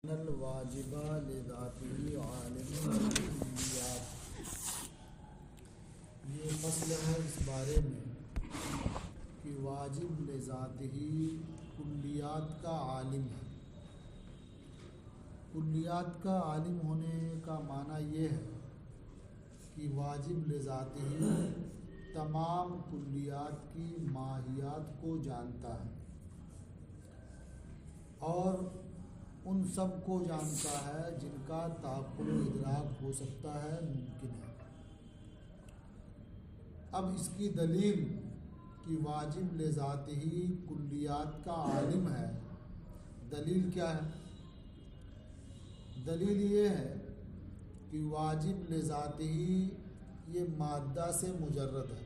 الواجب لذاته عالم الکلیات۔ یہ فصل ہے اس بارے میں کہ واجب لذاتہ کلیات کا عالم ہے۔ کلیات کا عالم ہونے کا معنی یہ ہے کہ واجب لذاتہ تمام کلیات کی ماہیات کو جانتا ہے اور ان سب کو جانتا ہے جن کا تعقل و ادراک ہو سکتا ہے، ممکن ہے۔ اب اس کی دلیل کہ واجب لذاتہ کلیات کا عالم ہے، دلیل کیا ہے؟ دلیل یہ ہے کہ واجب لذاتہ یہ مادہ سے مجرد ہے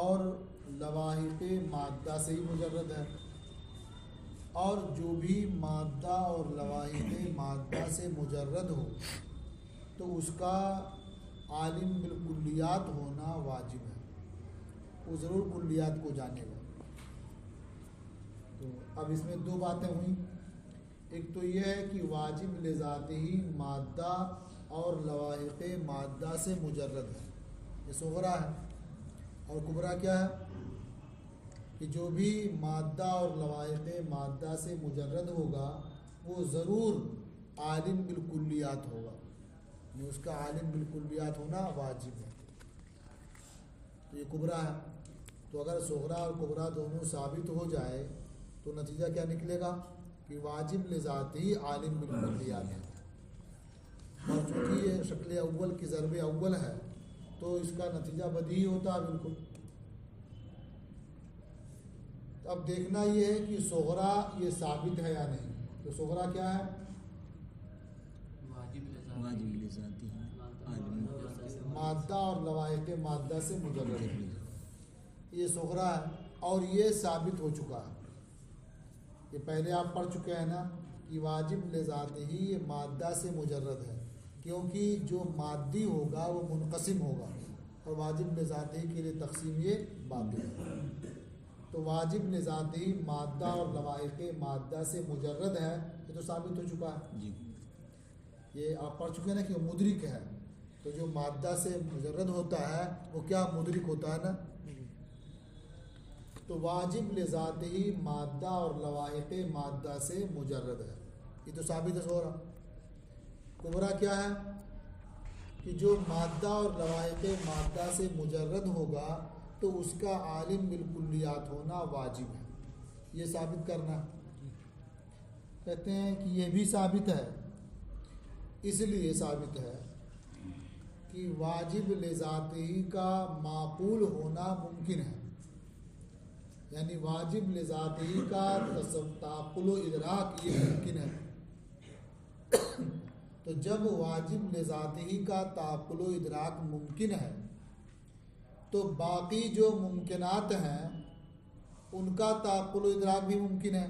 اور لواحق مادہ سے ہی مجرد ہے، اور جو بھی مادہ اور لواحق مادہ سے مجرد ہو تو اس کا عالم بالکلیات ہونا واجب ہے، وہ ضرور کلیات کو جانے گا۔ تو اب اس میں دو باتیں ہوئیں، ایک تو یہ ہے کہ واجب لذاتہ مادہ اور لواحق مادہ سے مجرد ہے، یہ صغرا ہے، اور کبرا کیا ہے کہ جو بھی مادہ اور لواحق مادہ سے مجرد ہوگا وہ ضرور عالم بالکلیات ہوگا، یہ اس کا عالم بالکلیات ہونا واجب ہے، تو یہ کبرا ہے۔ تو اگر صغرا اور کبرا دونوں ثابت ہو جائے تو نتیجہ کیا نکلے گا کہ واجب لذاتی عالم بالکلیات ہے، اور چونکہ یہ شکل اول کی ضرب اول ہے تو اس کا نتیجہ بدیہی ہوتا ہے بالکل۔ اب دیکھنا یہ ہے کہ صغرا یہ ثابت ہے یا نہیں، تو صغرا کیا ہے؟ واجب لذاتی مادہ اور لواحق مادہ سے مجرد ہے، یہ صغرا ہے اور یہ ثابت ہو چکا ہے، یہ پہلے آپ پڑھ چکے ہیں نا کہ واجب لذاتی ہی یہ مادہ سے مجرد ہے، کیونکہ جو مادی ہوگا وہ منقسم ہوگا اور واجب لذاتی کے لیے تقسیم یہ باطل ہے۔ تو واجب لذاتی مادہ اور لواحق مادہ سے مجرد ہے، یہ تو ثابت ہو چکا ہے جی، یہ آپ پڑھ چکے ہیں نا کہ وہ مدرک ہے، تو جو مادہ سے مجرد ہوتا ہے وہ کیا مدرک ہوتا ہے نا۔ تو واجب لذاتی مادہ اور لواحق مادہ سے مجرد ہے، یہ تو ثابت ہے صغرا۔ کبرا کیا ہے کہ جو مادہ اور لواحق مادہ سے مجرد ہوگا تو اس کا عالم بالکلیات ہونا واجب ہے، یہ ثابت کرنا ہے۔ کہتے ہیں کہ یہ بھی ثابت ہے، اس لیے ثابت ہے کہ واجب لذاتی کا معقول ہونا ممکن ہے، یعنی واجب لذاتی کا تعقل و ادراک یہ ممکن ہے۔ تو جب واجب لذاتی کا تعقل و ادراک ممکن ہے تو باقی جو ممکنات ہیں ان کا تعقل و ادراک بھی ممکن ہے،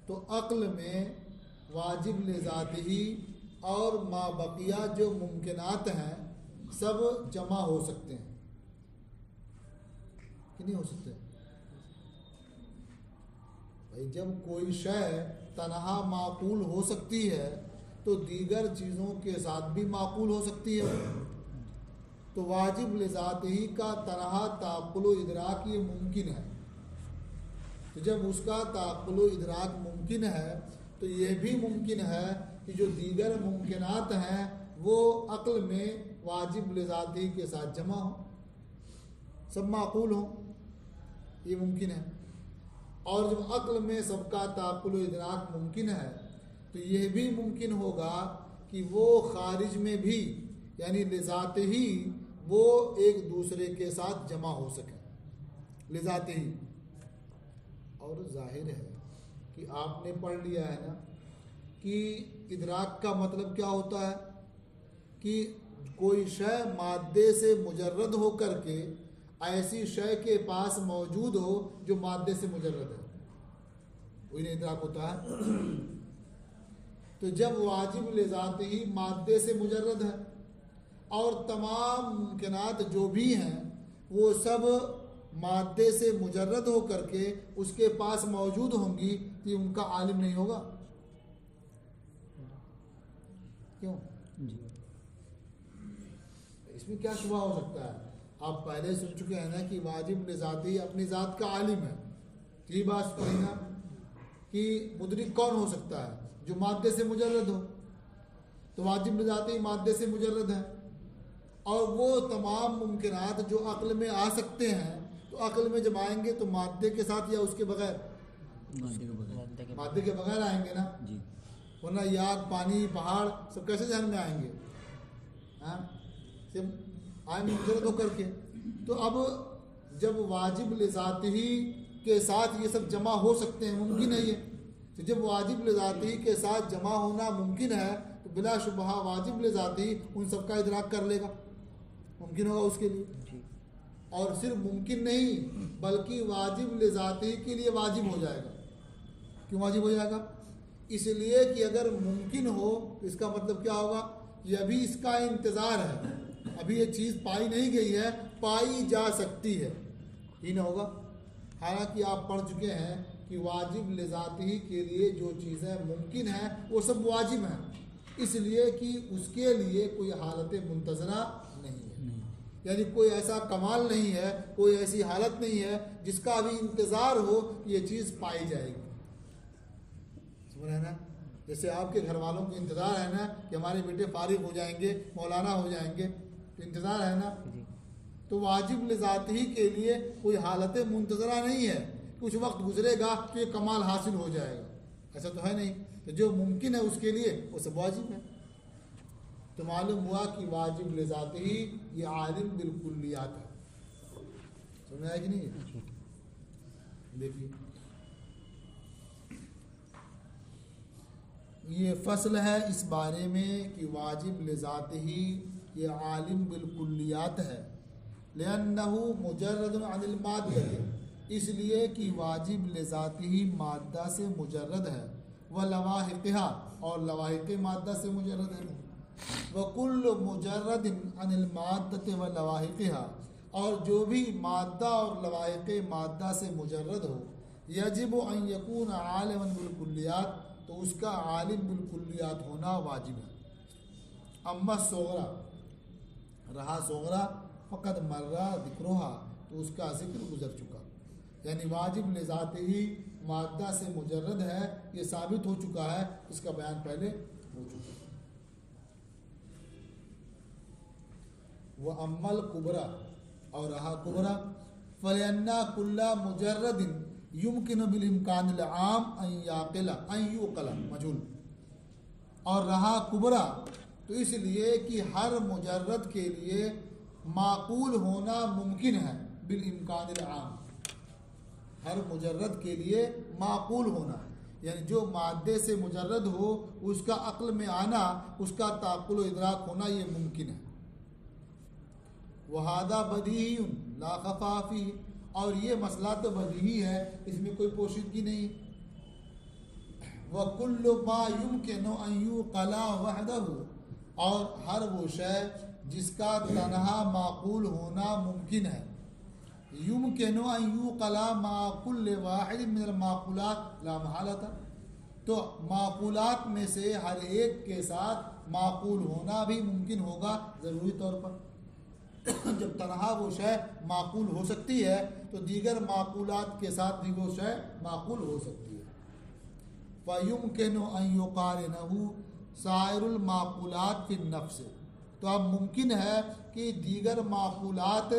تو عقل میں واجب لذاتی اور ما بقیہ جو ممکنات ہیں سب جمع ہو سکتے ہیں کہ نہیں ہو سکتے؟ بھائی جب کوئی شے تنہا معقول ہو سکتی ہے تو دیگر چیزوں کے ساتھ بھی معقول ہو سکتی ہے، تو واجب لذاتی کا تنہا تعقل و ادراک یہ ممکن ہے، تو جب اس کا تعقل و ادراک ممکن ہے تو یہ بھی ممکن ہے کہ جو دیگر ممکنات ہیں وہ عقل میں واجب لذاتی کے ساتھ جمع ہوں، سب معقول ہوں، یہ ممکن ہے۔ اور جب عقل میں سب کا تعقل و ادراک ممکن ہے تو یہ بھی ممکن ہوگا کہ وہ خارج میں بھی یعنی لذات ہی وہ ایک دوسرے کے ساتھ جمع ہو سکے، لذات ہی۔ اور ظاہر ہے کہ آپ نے پڑھ لیا ہے نا کہ ادراک کا مطلب کیا ہوتا ہے کہ کوئی شے مادے سے مجرد ہو کر کے ایسی شے کے پاس موجود ہو جو مادے سے مجرد ہے، وہی ادراک ہوتا ہے۔ تو جب واجب لذاتی مادے سے مجرد ہے اور تمام ممکنات جو بھی ہیں وہ سب مادے سے مجرد ہو کر کے اس کے پاس موجود ہوں گی تو ان کا عالم نہیں ہوگا، کیوں؟ جی اس میں کیا شبہ ہو سکتا ہے؟ آپ پہلے سن چکے ہیں نا کہ واجب لذاتی اپنی ذات کا عالم ہے. یہ بات پڑھی نا کہ مدرک کون ہو سکتا ہے؟ جو مادے سے مجرد ہو. تو واجب لذاتی مادے سے مجرد ہے، اور وہ تمام ممکنات جو عقل میں آ سکتے ہیں تو عقل میں جب آئیں گے تو مادے کے ساتھ یا اس کے بغیر؟ مادے کے بغیر آئیں گے نا. جی ورنہ یہ آگ، پانی، پہاڑ سب کیسے ذہن میں آئیں گے؟ ہاں سب آئیں گے مجرد ہو کر کے. تو اب جب واجب لذاتی کے ساتھ یہ سب جمع ہو سکتے ہیں، ممکن ہے یہ. تو جب واجب لذاتی کے ساتھ جمع ہونا ممکن ہے تو بلا شبہ واجب لذاتی ان سب کا ادراک کر لے گا، ممکن ہوگا اس کے لیے. اور صرف ممکن نہیں بلکہ واجب لذاتی کے لیے واجب ہو جائے گا. کیوں واجب ہو جائے گا؟ اس لیے کہ اگر ممکن ہو تو اس کا مطلب کیا ہوگا؟ یہ ابھی اس کا انتظار ہے، ابھی یہ چیز پائی نہیں گئی ہے، پائی جا سکتی ہے، ہی نہ ہوگا. حالانکہ آپ پڑھ چکے ہیں کہ واجب لذاتی کے لیے جو چیزیں ممکن ہیں وہ سب واجب ہیں، اس لیے کہ اس کے لیے کوئی حالت منتظرہ نہیں ہے. یعنی کوئی ایسا کمال نہیں ہے، کوئی ایسی حالت نہیں ہے جس کا ابھی انتظار ہو کہ یہ چیز پائی جائے گی. سمجھ رہے ہیں نا؟ جیسے آپ کے گھر والوں کو انتظار ہے نا کہ ہمارے بیٹے فارغ ہو جائیں گے، مولانا ہو جائیں گے، تو انتظار ہے نا. تو واجب لذاتی کے لیے کوئی حالت منتظرہ نہیں ہے، کچھ وقت گزرے گا تو یہ کمال حاصل ہو جائے گا، ایسا تو ہے نہیں. تو جو ممکن ہے اس کے لیے وہ سب واجب ہے. تو معلوم ہوا کہ واجب لذاتی یہ عالم بالکلیات ہے. سمجھ آیا کہ نہیں؟ دیکھیے یہ فصل ہے اس بارے میں کہ واجب لذاتی یہ عالم بالکلیات ہے. لأنه مجرد عن المادہ، اس لیے کہ واجب لذاتی مادہ سے مجرد ہے، ولواحقها اور لواحق مادہ سے مجرد ہے. وکل مجرد عن المادہ ولواحقها، اور جو بھی مادہ اور لواحق مادہ سے مجرد ہو، یجب ان یکون عالما بالکلیات، تو اس کا عالم بالکلیات ہونا واجب ہے. اما صغرا، رہا صغرا فقط مرہ ذکرہا، تو اس کا ذکر گزر چکا. یعنی واجب لذاتی مادہ سے مجرد ہے، یہ ثابت ہو چکا ہے، اس کا بیان پہلے ہو چکا ہے. وَأَمَّا الْكُبْرَى، اور رہا کبرا، فَلِأَنَّ كُلَّ مُجَرَّدٍ يُمْكِنُ بِالْإِمْكَانِ الْعَامِ أَنْ يُعْقَلَ مجهول. اور رہا کبرا تو اس لیے کہ ہر مجرد کے لیے معقول ہونا ممکن ہے، بالامکان العام، ہر مجرد کے لیے معقول ہونا، یعنی جو مادے سے مجرد ہو اس کا عقل میں آنا، اس کا تعقل و ادراک ہونا یہ ممکن ہے. وَهَذَا بَدِيهٌ لَا خَفَا فِيهِ، اور یہ مسئلہ تو بدیہی ہے، اس میں کوئی پوشیدگی نہیں. وَكُلُّ مَا يُمْكِنُ أَن يُعْقَلَ وَحْدَهُ، اور ہر وہ شے جس کا تنہا معقول ہونا ممکن ہے. يُمْكِنُ أَن يُعْقَلَ مَعَ كُلِّ وَاحِدٍ مِنَ الْمَعْقُولَاتِ لَا مَحَالَةَ، تو معقولات میں سے ہر ایک کے ساتھ معقول ہونا بھی ممکن ہوگا ضروری طور پر. جب تنہا وہ شے معقول ہو سکتی ہے تو دیگر معقولات کے ساتھ بھی وہ شے معقول ہو سکتی ہے. فَيُمْكِنُ أَن يُقَارِنَهُ سَائِرُ الْمَعْقُولَاتِ فِي النَّفْسِ، تو اب ممکن ہے کہ دیگر معقولات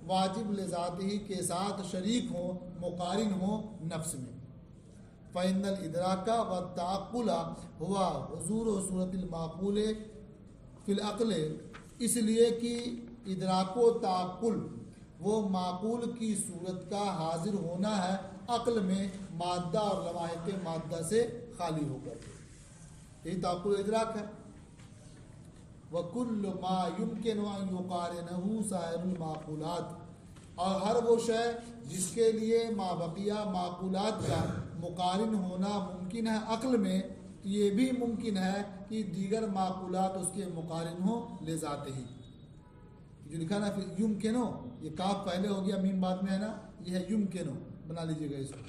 واجب لذاتی کے ساتھ شریک ہوں، مقارن ہوں نفس میں. فَإِنَّ الْإِدْرَاكَ وَالتَّعَقُّلَ هُوَ حضور صورت المعقول فی العقل، اس لیے کہ ادراک و تعقل وہ معقول کی صورت کا حاضر ہونا ہے عقل میں، مادہ اور لواحق مادہ سے خالی ہو کر. یہی تعقل و ادراک ہے. وَكُلُّ مَا يُمْكِنُ أَن يُقَارِنَهُ سَائِرُ الْمَعْقُولَاتِ، اور ہر وہ شے جس کے لیے ما بقیہ معقولات کا مقارن ہونا ممکن ہے عقل میں، تو یہ بھی ممکن ہے کہ دیگر معقولات اس کے مقارن ہوں لذاتے ہی. جو لکھا نا پھر یمکنو، یہ کاف پہلے ہو گیا میم بعد میں ہے نا، یہ ہے یمکنو، بنا لیجئے گا اس کو.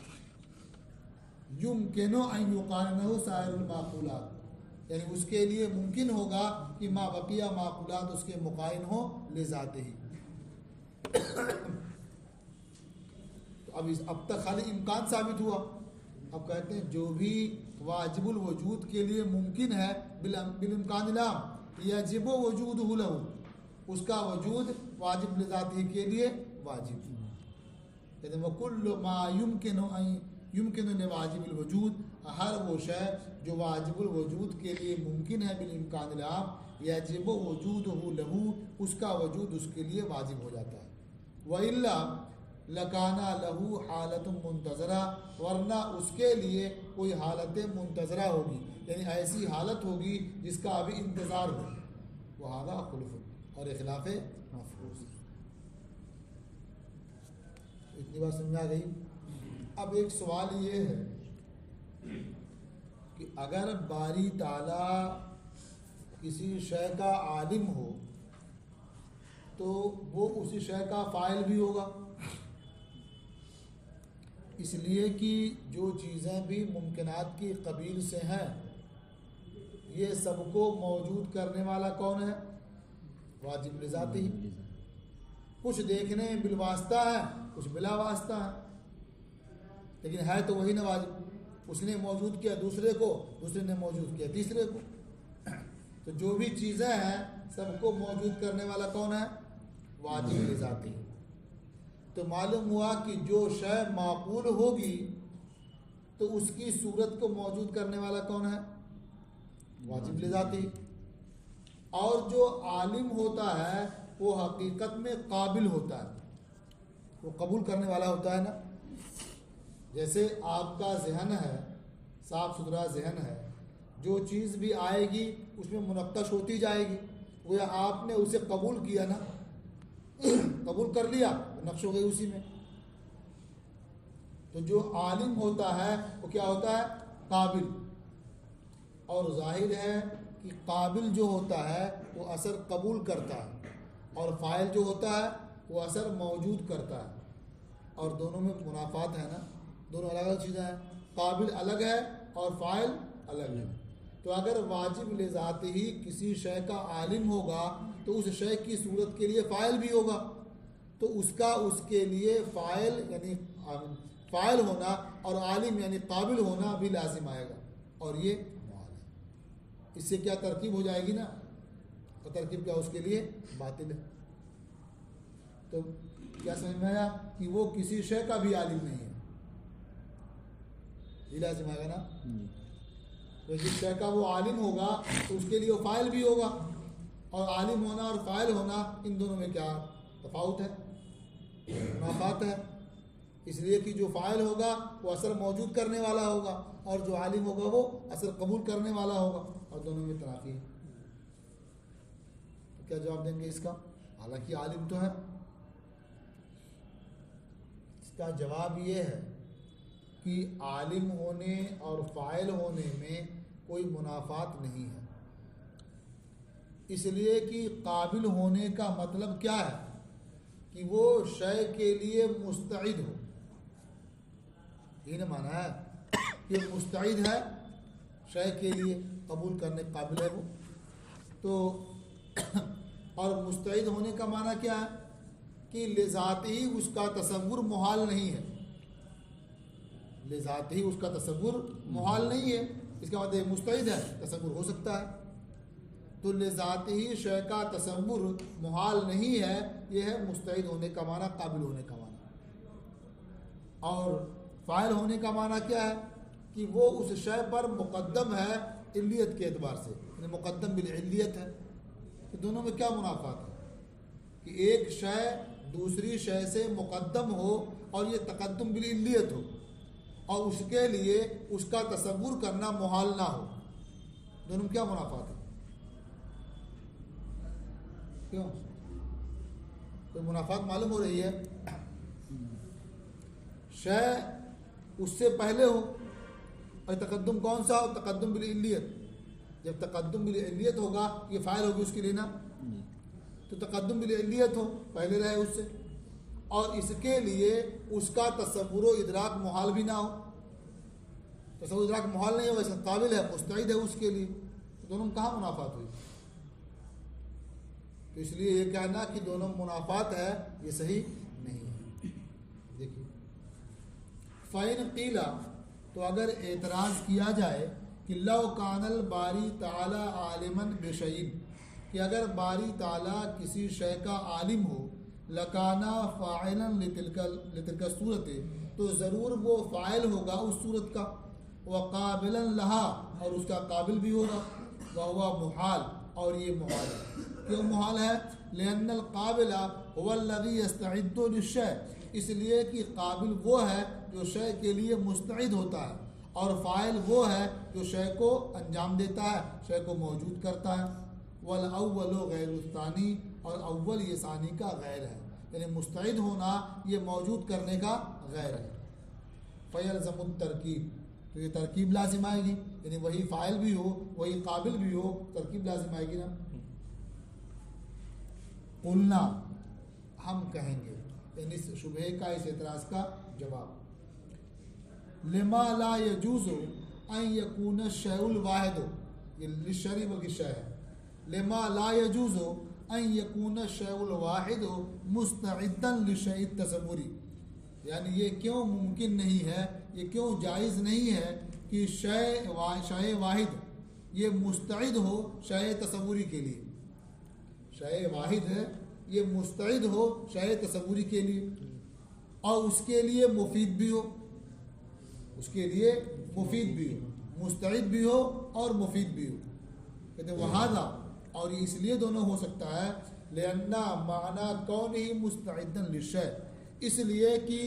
یمکنو ان یقارنہ سائر المعقولات، یعنی اس کے لیے ممکن ہوگا کہ ما بقیہ معقولات اس کے مقائن ہوں لذاتے ہی. تو اب تک خالی امکان ثابت ہوا. اب کہتے ہیں جو بھی واجب الوجود کے لیے ممکن ہے بالامکان العام یجب وجودہ لہ، اس کا وجود واجب لذاتی کے لیے واجب. کہتے ہیں وکل ما یمکن لواجب الوجود، ہر وہ شے جو واجب الوجود کے لیے ممکن ہے بالامکان العام یجب وجودہ لہ، اس کا وجود اس کے لیے واجب ہو جاتا ہے. وَإِلَّا لَكَانَ لَهُ حَالَةٌ مُنتظرہ، ورنہ اس کے لیے کوئی حالت منتظرہ ہوگی، یعنی ایسی حالت ہوگی جس کا ابھی انتظار ہو. وَهَذَا خُلْفٌ، اور اخلاف مفروض. اتنی بات سمجھ آ گئی. اب ایک سوال یہ ہے کہ اگر باری تعالیٰ کسی شے کا عالم ہو تو وہ اسی شے کا فاعل بھی ہوگا، اس لیے کہ جو چیزیں بھی ممکنات کی قبیل سے ہیں یہ سب کو موجود کرنے والا کون ہے؟ واجب لذاتی. کچھ دیکھنے میں بالواسطہ ہے، کچھ بلا واسطہ ہے، لیکن ہے تو وہی نہ واجب. اس نے موجود کیا دوسرے کو، دوسرے نے موجود کیا تیسرے کو. تو جو بھی چیزیں ہیں سب کو موجود کرنے والا کون ہے؟ واجب لذاتی. تو معلوم ہوا کہ جو شے معقول ہوگی تو اس کی صورت کو موجود کرنے والا کون ہے؟ واجب لذاتی. اور جو عالم ہوتا ہے وہ حقیقت میں قابل ہوتا ہے، وہ قبول کرنے والا ہوتا ہے نا. جیسے آپ کا ذہن ہے، صاف ستھرا ذہن ہے، جو چیز بھی آئے گی اس میں منقش ہوتی جائے گی. وہ آپ نے اسے قبول کیا نا، قبول کر لیا، نقش ہو گئی اسی میں. تو جو عالم ہوتا ہے وہ کیا ہوتا ہے؟ قابل. اور ظاہر ہے کہ قابل جو ہوتا ہے وہ اثر قبول کرتا ہے، اور فاعل جو ہوتا ہے وہ اثر موجود کرتا ہے. اور دونوں میں منافات ہے نا، دونوں الگ الگ چیزیں ہیں. قابل الگ ہے اور فاعل الگ ہے. تو اگر واجب لذات ہی کسی شے کا عالم ہوگا تو اس شے کی صورت کے لیے فاعل بھی ہوگا، تو اس کا اس کے لیے فاعل یعنی فاعل ہونا اور عالم یعنی قابل ہونا بھی لازم آئے گا. اور یہ محال ہے. اس سے کیا ترکیب ہو جائے گی نا، اور ترکیب کیا اس کے لیے باطل ہے. تو کیا سمجھ میں آیا کہ وہ کسی شے کا بھی عالم نہیں ہے، یہ لازم آئے گا نا. تو جس شے کا وہ عالم ہوگا تو اس کے لیے وہ فاعل بھی ہوگا. اور عالم ہونا اور فاعل ہونا ان دونوں میں کیا تفاوت ہے؟ منافات ہے. اس لیے کہ جو فاعل ہوگا وہ اثر موجود کرنے والا ہوگا، اور جو عالم ہوگا وہ اثر قبول کرنے والا ہوگا، اور دونوں میں تنافی ہے. تو کیا جواب دیں گے اس کا؟ حالانکہ عالم تو ہے. اس کا جواب یہ ہے کہ عالم ہونے اور فاعل ہونے میں کوئی منافات نہیں ہے. اس لیے کہ قابل ہونے کا مطلب کیا ہے؟ کہ وہ شے کے لیے مستعد ہو. یہ نہ مانا ہے کہ مستعد ہے شے کے لیے، قبول کرنے قابل ہے وہ. تو اور مستعد ہونے کا معنی کیا ہے؟ کہ لذات ہی اس کا تصور محال نہیں ہے. لذات ہی اس کا تصور محال نہیں ہے، اس کا مطلب مستعد ہے، تصور ہو سکتا ہے. تو لذات ہی شے کا تصور محال نہیں ہے، یہ ہے مستعد ہونے کا معنی، قابل ہونے کا معنی. اور فاعل ہونے کا معنی کیا ہے؟ کہ وہ اس شے پر مقدم ہے علیت کے اعتبار سے، یعنی مقدم بالعلیت ہے. تو دونوں میں کیا منافات ہے؟ کہ ایک شے دوسری شے سے مقدم ہو اور یہ تقدم بالعلیت ہو، اور اس کے لیے اس کا تصور کرنا محال نہ ہو. دونوں میں کیا منافات ہے؟ کیوں؟ کوئی منافات معلوم ہو رہی ہے؟ شے اس سے پہلے ہو، اور تقدم کون سا ہو؟ تقدم بالعلیت. جب تقدم بالعلیت ہوگا یہ فاعل ہوگی اس کے لیے نا. تو تقدم بالعلیت ہو، پہلے رہے اس سے، اور اس کے لیے اس کا تصور و ادراک محال بھی نہ ہو. تصور ادراک محال نہیں ہو، ویسے قابل ہے، مستعد ہے اس کے لیے. دونوں میں کہاں منافات ہوئی؟ تو اس لیے یہ کہنا کہ دونوں منافات ہے یہ صحیح نہیں ہے. دیکھیے فَإِنْ قِيلَ تو اگر اعتراض کیا جائے کہ لو کان الباری تعالی عالماً بشیء کہ اگر باری تعالیٰ کسی شے کا عالم ہو لکانا فاعلاً لتلک صورت تو ضرور وہ فاعل ہوگا اس صورت کا وقابلا لہا اور اس کا قابل بھی ہوگا وہو محال اور یہ محال ہے. کیوں محال ہے؟ لأن القابل هو الذي يستعد للشيء اس لیے کہ قابل وہ ہے جو شے کے لیے مستعد ہوتا ہے اور فاعل وہ ہے جو شے کو انجام دیتا ہے شے کو موجود کرتا ہے. والاول غیر الثانی اور اول یہ ثانی کا غیر ہے یعنی مستعد ہونا یہ موجود کرنے کا غیر ہے. فیلزم الترکیب تو یہ ترکیب لازم آئے گی یعنی وہی فاعل بھی ہو وہی قابل بھی ہو ترکیب لازم آئے گی نا. قلنا ہم کہیں گے یعنی اس شبہے کا اس اعتراض کا جواب لما لا يجوز ان يكون الشيء الواحد یہ للشرع بلکہ شے ہے لما لا يجوز ان يكون الشيء الواحد مستعدا للشيء التصوری یعنی یہ کیوں ممکن نہیں ہے یہ کیوں جائز نہیں ہے کہ شے واحد یہ مستعد ہو شے تصوری کے لیے. شے واحد ہے یہ مستعد ہو شے تصوری کے لیے اور اس کے لیے مفید بھی ہو اس کے لیے مفید بھی ہو مستعد بھی ہو اور مفید بھی ہو. کہتے وہذا اور اس لیے دونوں ہو سکتا ہے لأن معنی کونہ مستعدا للشیء اس لیے کہ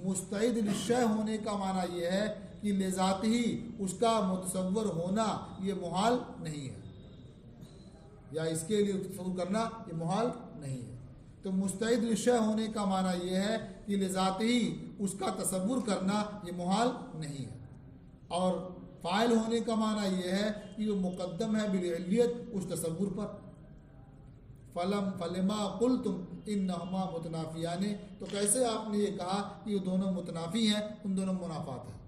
مستعد للشیء ہونے کا معنی یہ ہے کہ لذات ہی اس کا متصور ہونا یہ محال نہیں ہے یا اس کے لیے تصور کرنا یہ محال نہیں ہے. تو مستعد للشیء ہونے کا معنی یہ ہے کہ لذات ہی اس کا تصور کرنا یہ محال نہیں ہے اور فاعل ہونے کا معنی یہ ہے کہ وہ مقدم ہے بالعلیت اس تصور پر. فلما قلتم انہما متنافیان تو کیسے آپ نے یہ کہا کہ یہ دونوں متنافی ہیں ان دونوں منافات ہیں.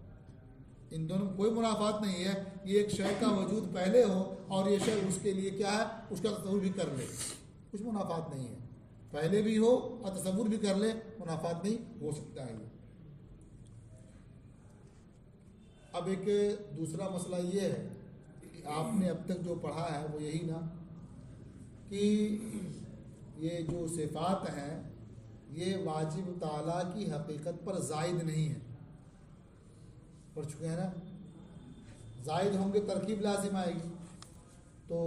ان دونوں کوئی منافات نہیں ہے. یہ ایک شے کا وجود پہلے ہو اور یہ شے اس کے لیے کیا ہے اس کا تصور بھی کر لے کچھ منافات نہیں ہے. پہلے بھی ہو اور تصور بھی کر لے منافات نہیں ہو سکتا ہے. اب ایک دوسرا مسئلہ یہ ہے کہ آپ نے اب تک جو پڑھا ہے وہ یہی نا کہ یہ جو صفات ہیں یہ واجب تعالیٰ کی حقیقت پر زائد نہیں ہے. پڑھ چکے ہیں نا زائد ہوں گے ترکیب لازم آئے گی تو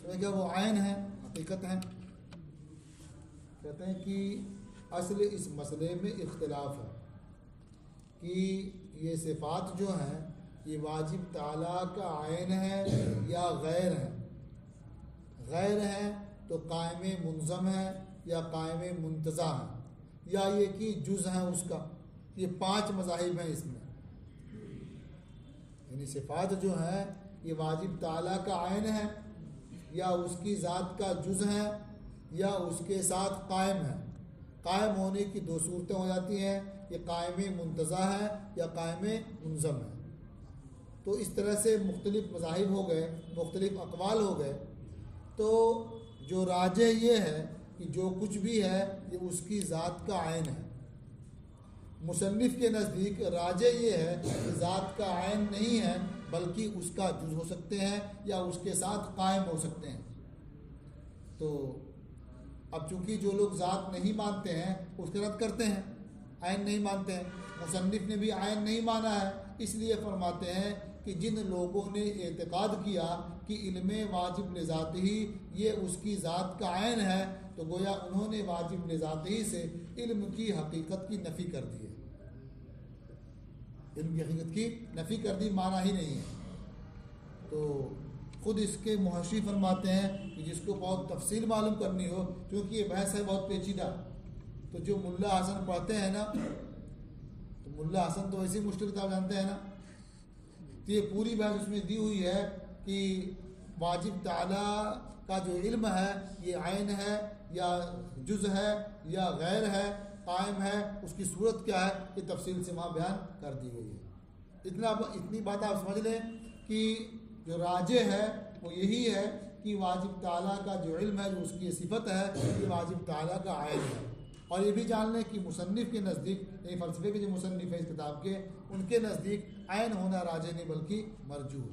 سمجھ گیا وہ عین ہے حقیقت ہے. کہتے ہیں کہ اصل اس مسئلے میں اختلاف ہے کہ یہ صفات جو ہیں یہ واجب تعالیٰ کا عین ہے یا غیر ہے. غیر ہے تو قائم منظم ہے یا قائم منتزع ہے یا یہ کہ جز ہے اس کا. یہ 5 مذاہب ہیں اس میں یعنی صفات جو ہیں یہ واجب تعالیٰ کا عین ہے یا اس کی ذات کا جز ہے یا اس کے ساتھ قائم ہے. قائم ہونے کی 2 صورتیں ہو جاتی ہیں یہ قائم منتزع ہے یا قائم منظم ہے. تو اس طرح سے مختلف مذاہب ہو گئے مختلف اقوال ہو گئے. تو جو راجح یہ ہے کہ جو کچھ بھی ہے یہ اس کی ذات کا عین ہے. مصنف کے نزدیک راجح یہ ہے کہ ذات کا عین نہیں ہے بلکہ اس کا جز ہو سکتے ہیں یا اس کے ساتھ قائم ہو سکتے ہیں. تو اب چونکہ جو لوگ ذات نہیں مانتے ہیں اس کے رد کرتے ہیں عین نہیں مانتے ہیں. مصنف نے بھی عین نہیں مانا ہے اس لیے فرماتے ہیں کہ جن لوگوں نے اعتقاد کیا کہ علم واجب لذات ہی یہ اس کی ذات کا عین ہے تو گویا انہوں نے واجب لذات ہی سے علم کی حقیقت کی نفی کر دی ہے. علم کی حقیقت کی نفی کر دی معنی ہی نہیں ہے. تو خود اس کے محشی فرماتے ہیں کہ جس کو بہت تفصیل معلوم کرنی ہو کیونکہ یہ بحث ہے بہت پیچیدہ تو جو ملا حسن پڑھتے ہیں نا تو ملا حسن تو ایسی مشکل کتاب جانتے ہیں نا تو یہ پوری بحث اس میں دی ہوئی ہے کہ واجب تعالیٰ کا جو علم ہے یہ عین ہے یا جز ہے یا غیر ہے قائم ہے اس کی صورت کیا ہے یہ تفصیل سے وہاں بیان کر دی گئی ہے. اتنی بات آپ سمجھ لیں کہ جو راجح ہے وہ یہی ہے کہ واجب تعالیٰ کا جو علم ہے، جو اس کی صفت ہے، یہ واجب تعالیٰ کا عین ہے۔ اور یہ بھی جان لیں کہ مصنف کے نزدیک، یعنی فلسفے کے جو مصنف ہے اس کتاب کے، ان کے نزدیک عین ہونا راجح نہیں بلکہ مرجوح۔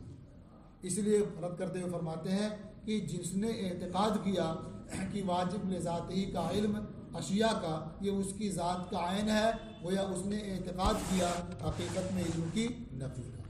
اس لیے رد کرتے ہوئے فرماتے ہیں کہ جس نے اعتقاد کیا کہ واجب لذات ہی کا علم اشیاء کا یہ اس کی ذات کا عین ہے، گویا اس نے اعتقاد کیا حقیقت میں علم کی نفی کا۔